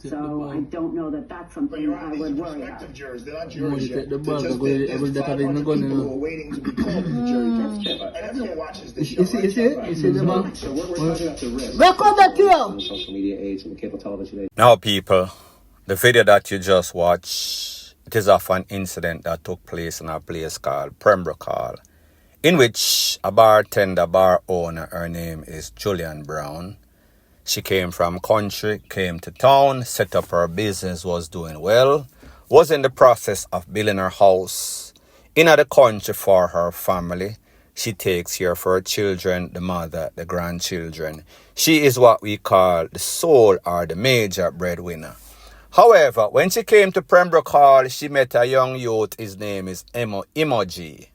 So I don't know that that's something I would worry about. Jurors, they're not jurors yet. They're just there's 500 people who are waiting to be called to the jury. And everyone watches this show. You see the man? So we're talking about the risk. Record that deal! On the social media age and the cable television age. Now, people, the video that you just watched, it is of an incident that took place in a place called Pembroke Hall, in which a bartender, bar owner, her name is Julian Brown. She came from country, came to town, set up her business, was doing well, was in the process of building her house in the country for her family. She takes care of her children, the mother, the grandchildren. She is what we call the sole or the major breadwinner. However, when she came to Pembroke Hall, she met a young youth. His name is Emoji.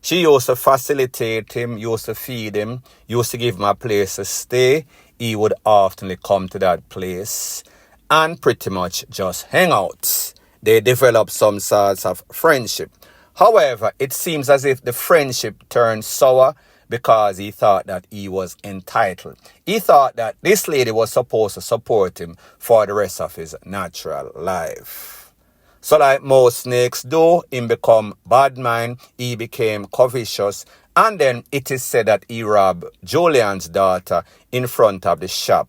She used to facilitate him, used to feed him, used to give him a place to stay. He would often come to that place and pretty much just hang out. They developed some sorts of friendship. However, it seems as if the friendship turned sour because he thought that he was entitled. He thought that this lady was supposed to support him for the rest of his natural life. So like most snakes do, him become bad mind, he became covetous, and then it is said that he robbed Julian's daughter in front of the shop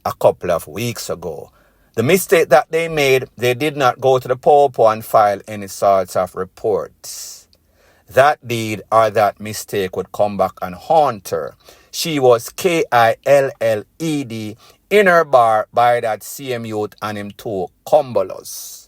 a couple of weeks ago. The mistake that they made, they did not go to the popo and file any sorts of reports. That deed or that mistake would come back and haunt her. She was killed in her bar by that same youth and him two cumbulos.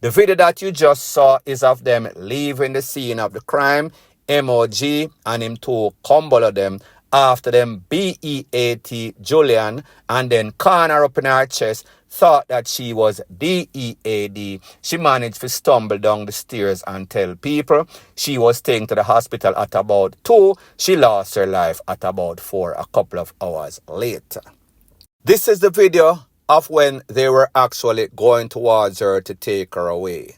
The video that you just saw is of them leaving the scene of the crime, MOG and him two cumbulo them after them BEAT Julian and then corner up in her chest, thought that she was DEAD. She managed to stumble down the stairs and tell people. She was taken to the hospital at about 2. She lost her life at about 4, a couple of hours later. This is the video of when they were actually going towards her to take her away.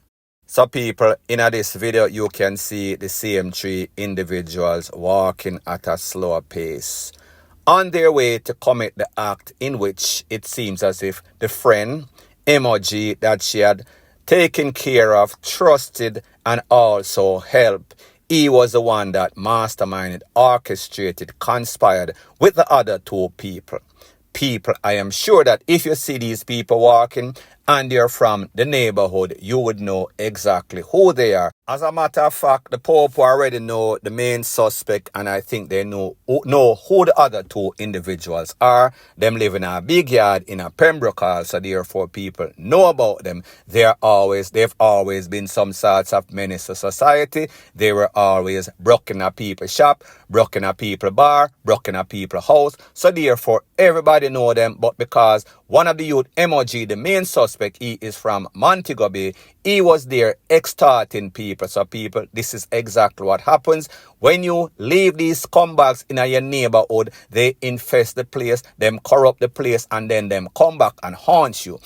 So people, in this video, you can see the same 3 individuals walking at a slower pace on their way to commit the act in which it seems as if the friend, Emoji, that she had taken care of, trusted, and also helped, he was the one that masterminded, orchestrated, conspired with the other 2 people. People, I am sure that if you see these people walking and they're from the neighborhood, you would know exactly who they are. As a matter of fact, the Pope already know the main suspect, and I think they know who the other 2 individuals are. Them live in a big yard in a Pembroke Hall, so therefore people know about them. They've always been some sorts of menace to society. They were always broken a people's shop, broken a people's bar, broken a people's house. So therefore everybody know them, but because one of the youth, Emoji, the main suspect, he is from Montego Bay, he was there extorting people. So people, this is exactly what happens. When you leave these scumbags in your neighborhood, they infest the place, them corrupt the place, and then them come back and haunt you.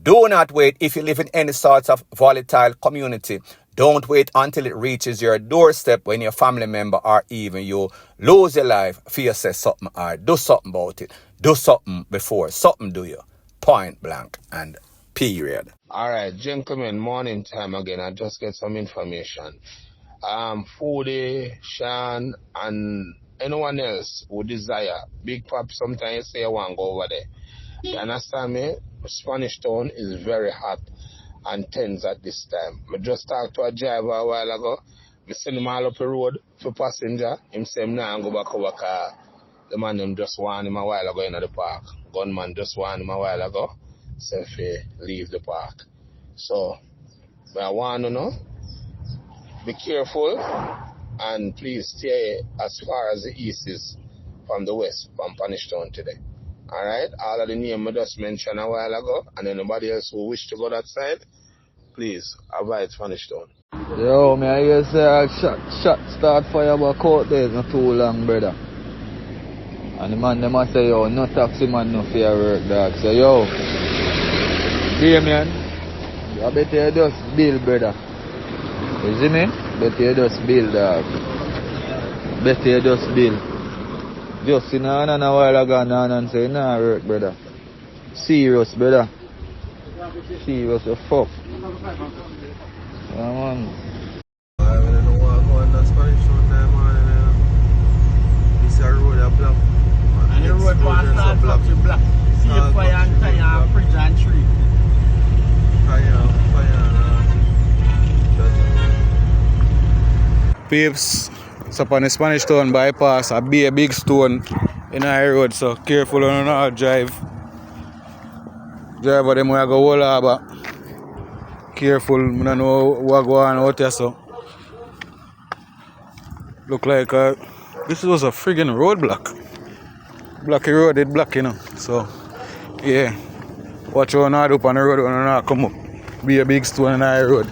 Do not wait if you live in any sort of volatile community. Don't wait until it reaches your doorstep when your family member or even you lose your life for you say something or do something about it. Do something before something do you. Point blank and period. Alright, gentlemen, morning time again. I just get some information. Foodie, Sean, and anyone else who desire, Big Pop, sometimes say I want to go over there. You understand me? Spanish Town is very hot and tense at this time. I just talked to a driver a while ago. I send him all up the road for passenger. Him say him now go back over car. The man them just warned him a while ago in the park. Gunman just warned him a while ago. Say if he leave the park. So, I want to know, be careful and please stay as far as the east is from the west, from Spanish Town today. Alright, all of the names I just mentioned a while ago, and anybody else who wish to go that side, please avoid Spanish Town. Yo, me I hear say shot start fire about court days not too long, brother. And the man them say, yo, no taxi man no fear work, dog. So yo, Damien, I bet you just bill, brother. You see me? Bet you just bill, dog. Bet you just bill. Just in a while ago, and say, nah, work, brother. Serious, brother. Serious as fuck. Yeah, man. I don't know what I'm going to Spanish Town time, man. This is a road a block. And the road was start up to black. See fire and tire and fridge and tree. Fire. Peeps, it's up on the Spanish Town bypass. A big stone in our road, so careful on our drive. Driver them will go all over. Careful, I don't know what go on out there, so. Look like this was a friggin' roadblock. Blocky road, it block, you know. So, yeah. Watch how not up on the road when not come up. Be a big stone on the road.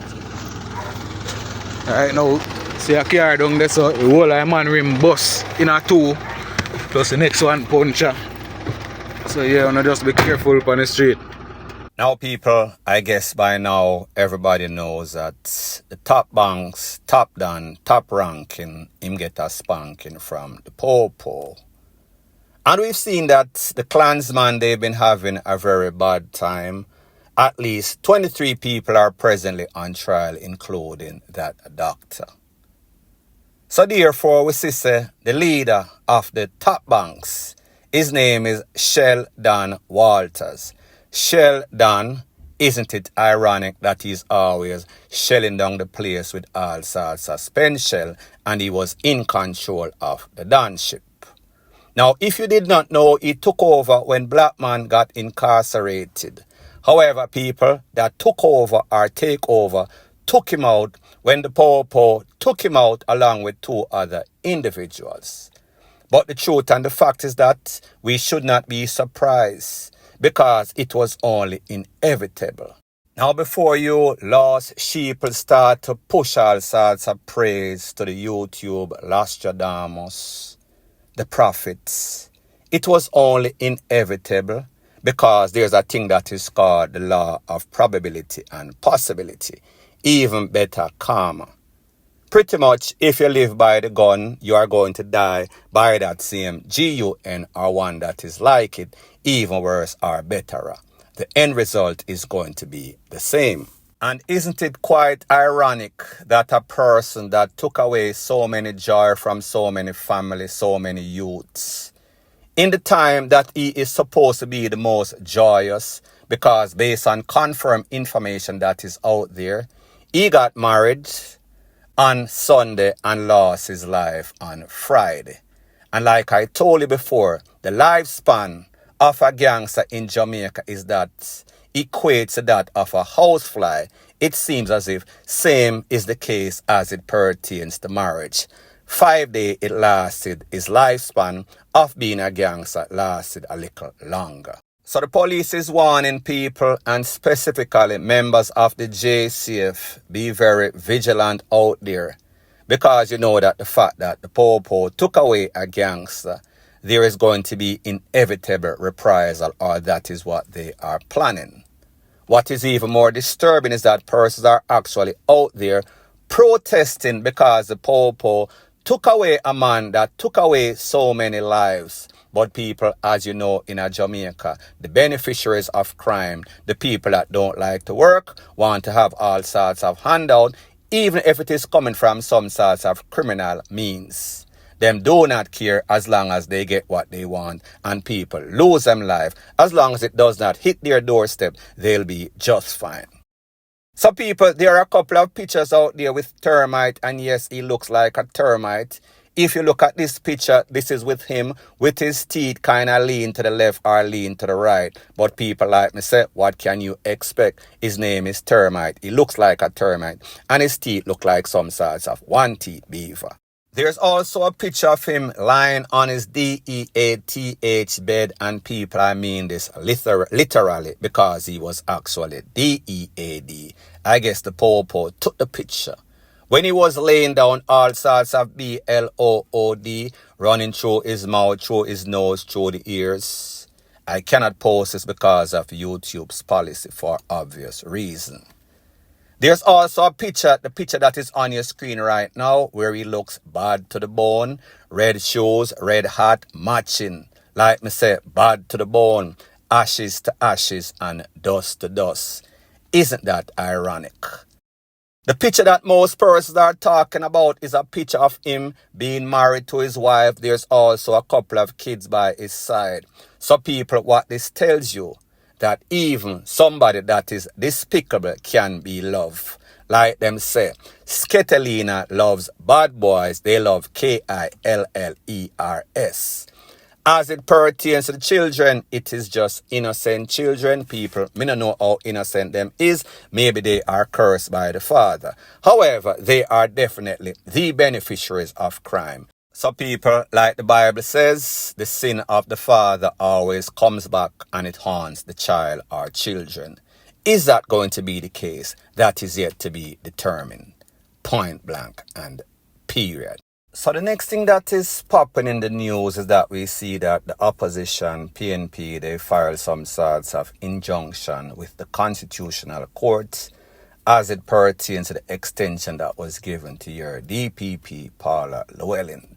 Right now, see a car down there, so the whole of man rim bus in a two. Plus the next one puncher. So yeah, wanna just be careful on the street. Now, people, I guess by now everybody knows that the top banks, top done, top ranking, him get a spanking from the Popo. And we've seen that the Klansman, they've been having a very bad time. At least 23 people are presently on trial, including that doctor. So therefore, we see the leader of the top banks, his name is Sheldon Walters. Sheldon, isn't it ironic that he's always shelling down the place with all sorts of spent shell, and he was in control of the Donship. Now, if you did not know, he took over when black man got incarcerated. However, people that took over or take over took him out when the Popo took him out along with two other individuals. But the truth and the fact is that we should not be surprised, because it was only inevitable. Now, before you lost sheep start to push all sorts of praise to the YouTube Nostradamus, the prophets, it was only inevitable, because there's a thing that is called the law of probability and possibility, even better karma. Pretty much, if you live by the gun, you are going to die by that same gun or one that is like it, even worse or better. The end result is going to be the same. And isn't it quite ironic that a person that took away so many joy from so many families, so many youths, in the time that he is supposed to be the most joyous, because based on confirmed information that is out there, he got married on Sunday and lost his life on Friday. And like I told you before, the lifespan of a gangster in Jamaica is that equates to that of a housefly. It seems as if same is the case as it pertains to marriage. 5 days it lasted, his lifespan of being a gangster lasted a little longer. So the police is warning people, and specifically members of the JCF, be very vigilant out there, because you know that the fact that the Popo took away a gangster, there is going to be inevitable reprisal, or that is what they are planning. What is even more disturbing is that persons are actually out there protesting because the Popo took away a man that took away so many lives. But people, as you know, in Jamaica, the beneficiaries of crime, the people that don't like to work, want to have all sorts of handout, even if it is coming from some sorts of criminal means. Them do not care as long as they get what they want, and people lose them life. As long as it does not hit their doorstep, they'll be just fine. So people, there are a couple of pictures out there with termite, and yes, he looks like a termite. If you look at this picture, this is with him, with his teeth kind of lean to the left or lean to the right. But people like me say, what can you expect? His name is Termite. He looks like a termite, and his teeth look like some sorts of one-teeth beaver. There's also a picture of him lying on his DEATH bed, and people, I mean this literally, because he was actually DEAD. I guess the Popo took the picture. When he was laying down, all sorts of BLOOD running through his mouth, through his nose, through the ears. I cannot post this because of YouTube's policy for obvious reason. There's also a picture, the picture that is on your screen right now, where he looks bad to the bone. Red shoes, red hat, matching. Like me say, bad to the bone. ashes to ashes and dust to dust. Isn't that ironic? The picture that most persons are talking about is a picture of him being married to his wife. There's also a couple of kids by his side. So people, what this tells you, that even somebody that is despicable can be loved. Like them say, Sketelina loves bad boys. They love Killers. As it pertains to the children, it is just innocent children. People, me don't know how innocent them is. Maybe they are cursed by the father. However, they are definitely the beneficiaries of crime. So people, like the Bible says, the sin of the father always comes back and it haunts the child or children. Is that going to be the case? That is yet to be determined. Point blank and period. So the next thing that is popping in the news is that we see that the opposition, PNP, they filed some sorts of injunction with the Constitutional Court as it pertains to the extension that was given to your DPP, Paula Llewellyn.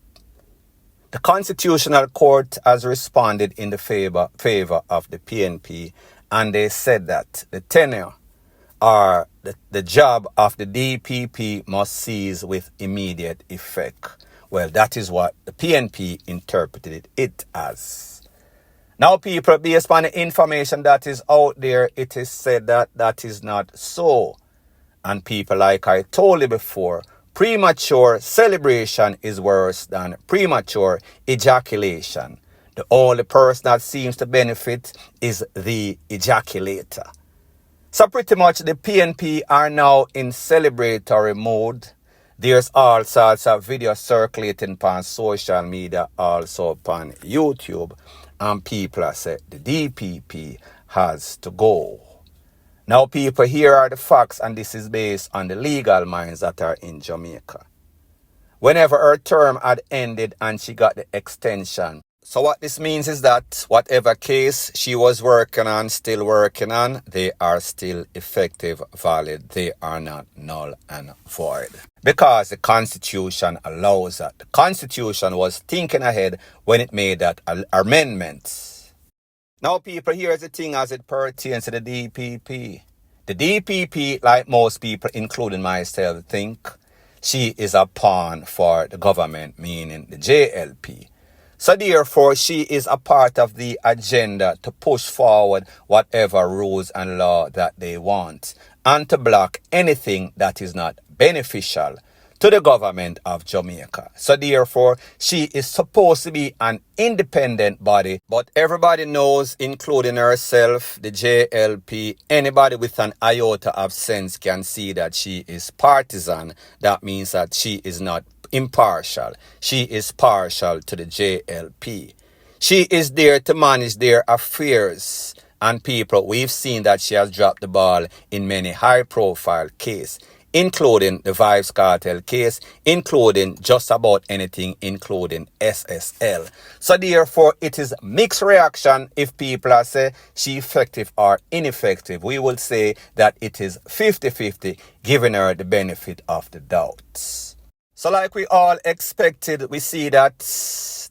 The Constitutional Court has responded in the favor of the PNP, and they said that the tenure or the job of the DPP must cease with immediate effect. Well, that is what the PNP interpreted it as. Now, people, based on the information that is out there, it is said that that is not so. And people, like I told you before, premature celebration is worse than premature ejaculation. The only person that seems to benefit is the ejaculator. So pretty much the PNP are now in celebratory mode. There's all sorts of videos circulating on social media, also on YouTube. And people are saying the DPP has to go. Now people, here are the facts, and this is based on the legal minds that are in Jamaica. Whenever her term had ended and she got the extension. So what this means is that whatever case she was working on, still working on, they are still effective, valid. They are not null and void. Because the Constitution allows that. The Constitution was thinking ahead when it made that amendment. Now people, here's the thing as it pertains to the DPP. The DPP, like most people, including myself, think she is a pawn for the government, meaning the JLP. So therefore, she is a part of the agenda to push forward whatever rules and law that they want and to block anything that is not beneficial to the government of Jamaica. So therefore, she is supposed to be an independent body, but everybody knows, including herself, the JLP, anybody with an iota of sense can see that she is partisan. That means that she is not impartial. She is partial to the JLP. She is there to manage their affairs. And people, we've seen that she has dropped the ball in many high-profile cases, including the Vibes Cartel case, including just about anything, including SSL. So therefore, it is mixed reaction if people are say she effective or ineffective. We will say that it is 50-50, giving her the benefit of the doubt. So like we all expected, we see that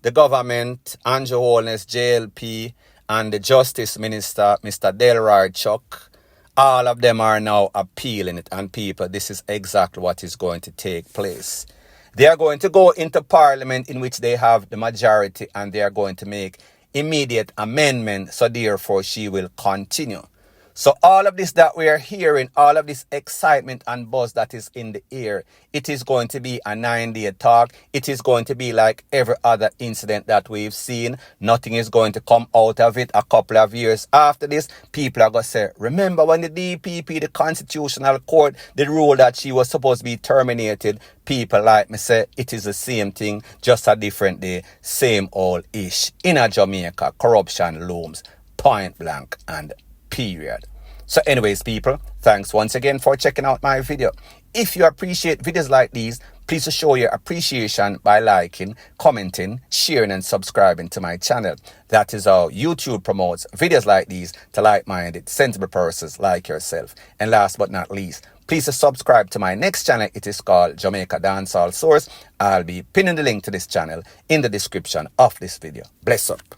the government, Andrew Holness, JLP, and the Justice Minister, Mr. Delroy Chuck, all of them are now appealing it. And people, this is exactly what is going to take place. They are going to go into Parliament in which they have the majority and they are going to make immediate amendment. So therefore, she will continue. So all of this that we are hearing, all of this excitement and buzz that is in the air, it is going to be a 9-day talk. It is going to be like every other incident that we've seen. Nothing is going to come out of it. A couple of years after this, people are going to say, remember when the DPP, the Constitutional Court, the rule that she was supposed to be terminated. People like me say, it is the same thing, just a different day, same old-ish. In a Jamaica, corruption looms, point blank and period. So anyways, people, thanks once again for checking out my video. If you appreciate videos like these, please show your appreciation by liking, commenting, sharing and subscribing to my channel. That is how YouTube promotes videos like these to like-minded, sensible persons like yourself. And last but not least, please subscribe to my next channel. It is called Jamaica Dancehall Source. I'll be pinning the link to this channel in the description of this video. Bless up.